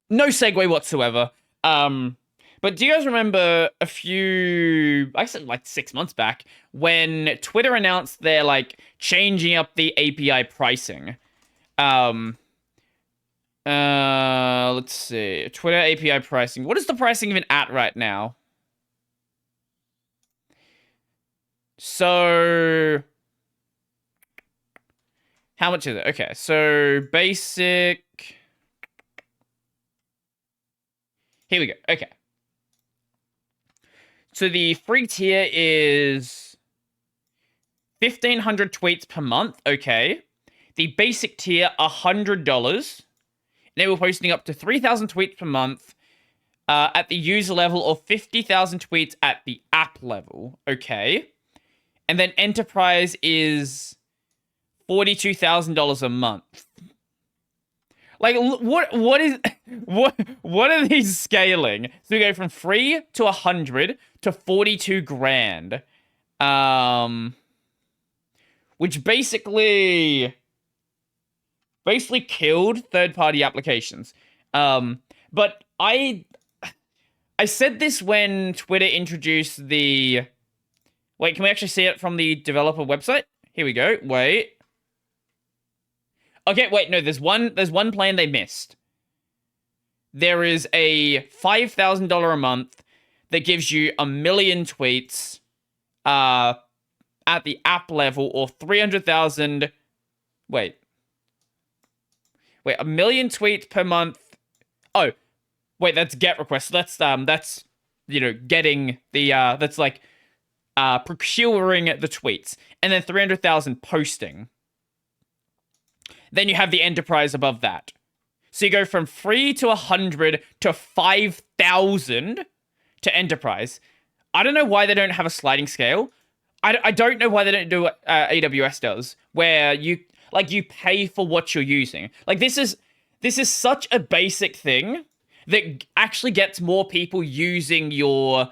no segue whatsoever. But do you guys remember I said like 6 months back, when Twitter announced they're like changing up the API pricing? Um, let's see. Twitter API pricing. What is the pricing even at right now? So, how much is it? Okay, so basic. Here we go. Okay. So the free tier is 1,500 tweets per month. Okay. The basic tier, $100. They were posting up to 3,000 tweets per month at the user level, or 50,000 tweets at the app level. Okay. And then enterprise is $42,000 a month. Like, what is what are these scaling? So we go from free to 100 to 42 grand, which basically killed third party applications. But I said this when Twitter introduced the. Wait, can we actually see it from the developer website? Here we go. Wait. Okay, wait, no, there's one plan they missed. There is a $5,000 a month that gives you a million tweets at the app level, or 300,000. Wait. Wait, a million tweets per month. Oh, wait, that's get requests. That's getting the that's like procuring the tweets, and then 300,000 posting. Then you have the enterprise above that. So you go from free to 100 to 5,000 to enterprise. I don't know why they don't have a sliding scale. I don't know why they don't do what AWS does, where you pay for what you're using. Like, this is such a basic thing that actually gets more people using your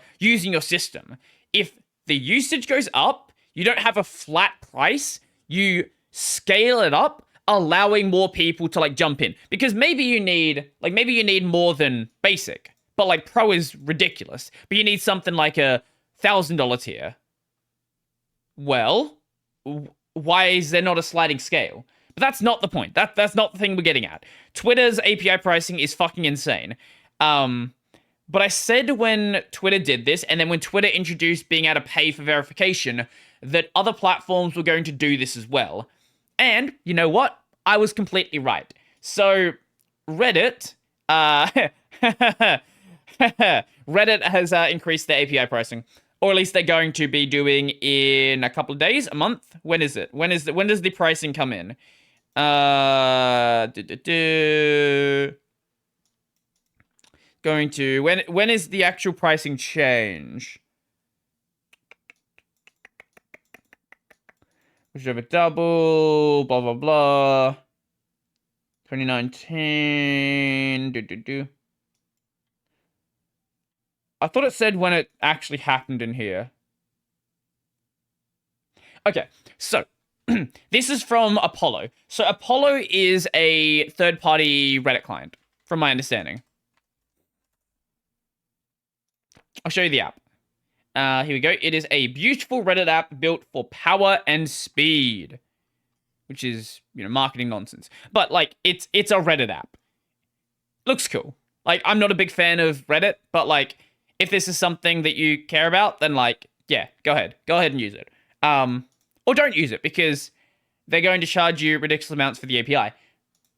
system. If the usage goes up, you don't have a flat price. You scale it up, allowing more people to like jump in, because maybe you need more than basic, but like pro is ridiculous, but you need something like $1,000 tier. Well, why is there not a sliding scale? But that's not the point. That's not the thing we're getting at. Twitter's API pricing is fucking insane. But I said when Twitter did this, and then when Twitter introduced being able to pay for verification, that other platforms were going to do this as well. And you know what? I was completely right. So Reddit, Reddit has increased their API pricing, or at least they're going to be doing in a couple of days, a month. When is it? When does the pricing come in? Going to when is the actual pricing change? Which have a double, blah blah blah. 2019. I thought it said when it actually happened in here. Okay, so this is from Apollo. So Apollo is a third-party Reddit client, from my understanding. I'll show you the app. Here we go. It is a beautiful Reddit app built for power and speed, which is, marketing nonsense. But like, it's a Reddit app. Looks cool. Like, I'm not a big fan of Reddit, but like, if this is something that you care about, then like, yeah, go ahead and use it. Or don't use it, because they're going to charge you ridiculous amounts for the API.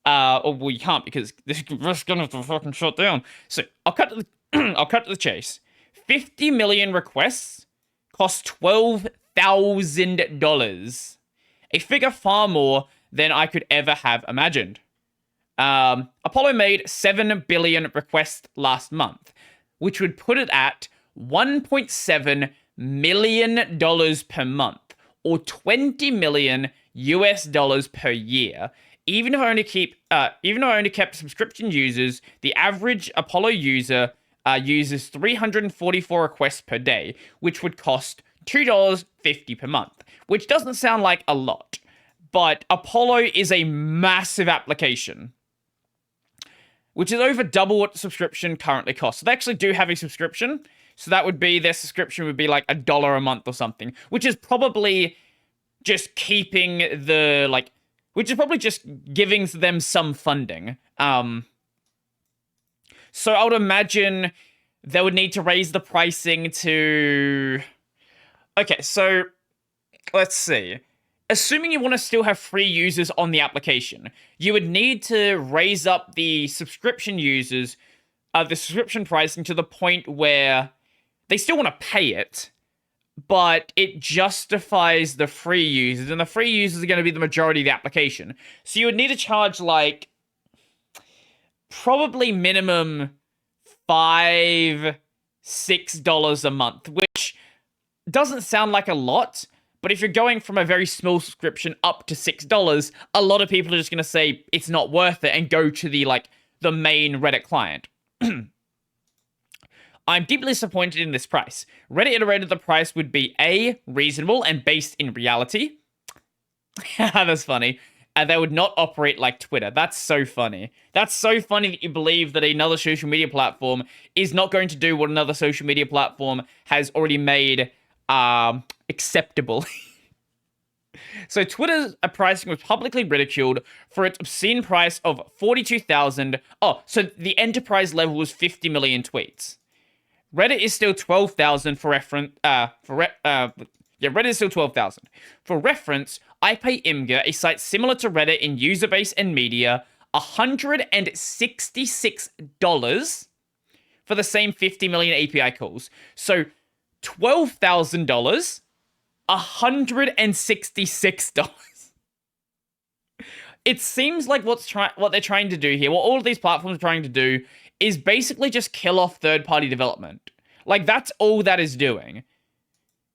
Or well, you can't, because this is gonna fucking shut down. So I'll cut to the chase. 50 million requests cost $12,000. A figure far more than I could ever have imagined. Apollo made 7 billion requests last month, which would put it at $1.7 million per month, or 20 million US dollars per year. Even if I only kept subscription users, the average Apollo user uses 344 requests per day, which would cost $2.50 per month, which doesn't sound like a lot, but Apollo is a massive application. which is over double what the subscription currently costs. So they actually do have a subscription. So that would be, their subscription would be like $1 a month or something, which is probably just keeping the, like, which is probably just giving them some funding. So I would imagine they would need to raise the pricing to... Okay, so let's see. Assuming you want to still have free users on the application, you would need to raise up the subscription users, the subscription pricing to the point where they still want to pay it, but it justifies the free users, and the free users are going to be the majority of the application. So you would need to charge, like, probably minimum $5, $6 a month, which doesn't sound like a lot, but if you're going from a very small subscription up to $6, a lot of people are just going to say it's not worth it and go to the, like, the main Reddit client. I'm deeply disappointed in this price. Reddit iterated the price would be A, reasonable and based in reality. That's funny. And they would not operate like Twitter. That's so funny. That's so funny that you believe that another social media platform is not going to do what another social media platform has already made acceptable. So Twitter's pricing was publicly ridiculed for its obscene price of 42,000. Oh, so the enterprise level was 50 million tweets. Reddit is still 12,000 for reference. Reddit is still 12,000. For reference, I pay Imgur, a site similar to Reddit in user base and media, $166 for the same 50 million API calls. So $12,000, $166. It seems like what they're trying to do here, what all of these platforms are trying to do, is basically just kill off third-party development. Like, that's all that is doing.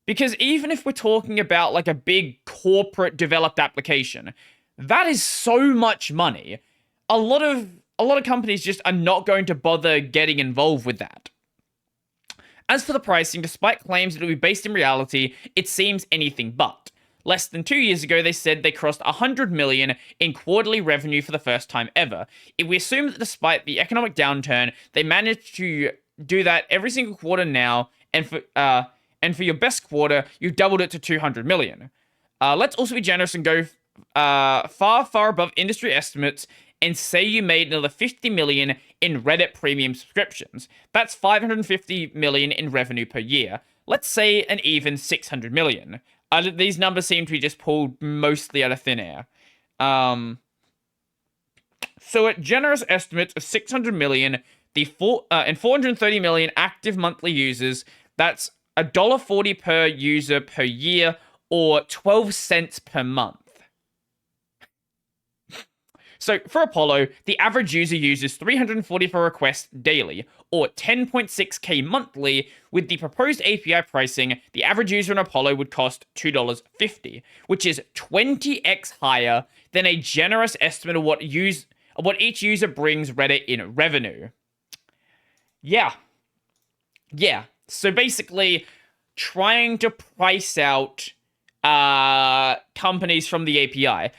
Because even if we're talking about, like, a big corporate developed application, that is so much money. A lot of companies just are not going to bother getting involved with that. As for the pricing, despite claims that it will be based in reality, it seems anything but. Less than 2 years ago, they said they crossed 100 million in quarterly revenue for the first time ever. If we assume that despite the economic downturn, they managed to do that every single quarter now, and for your best quarter, you doubled it to 200 million. Let's also be generous and go far above industry estimates and say you made another 50 million in Reddit premium subscriptions. That's 550 million in revenue per year. Let's say an even 600 million. These numbers seem to be just pulled mostly out of thin air. So at generous estimates of 600 million, and 430 million active monthly users, that's $1.40 per user per year, or 12 cents per month. So for Apollo, the average user uses 344 requests daily, or 10.6k monthly. With the proposed API pricing, the average user in Apollo would cost $2.50, which is 20x higher than a generous estimate of what each user brings Reddit in revenue. Yeah. So basically, trying to price out companies from the API.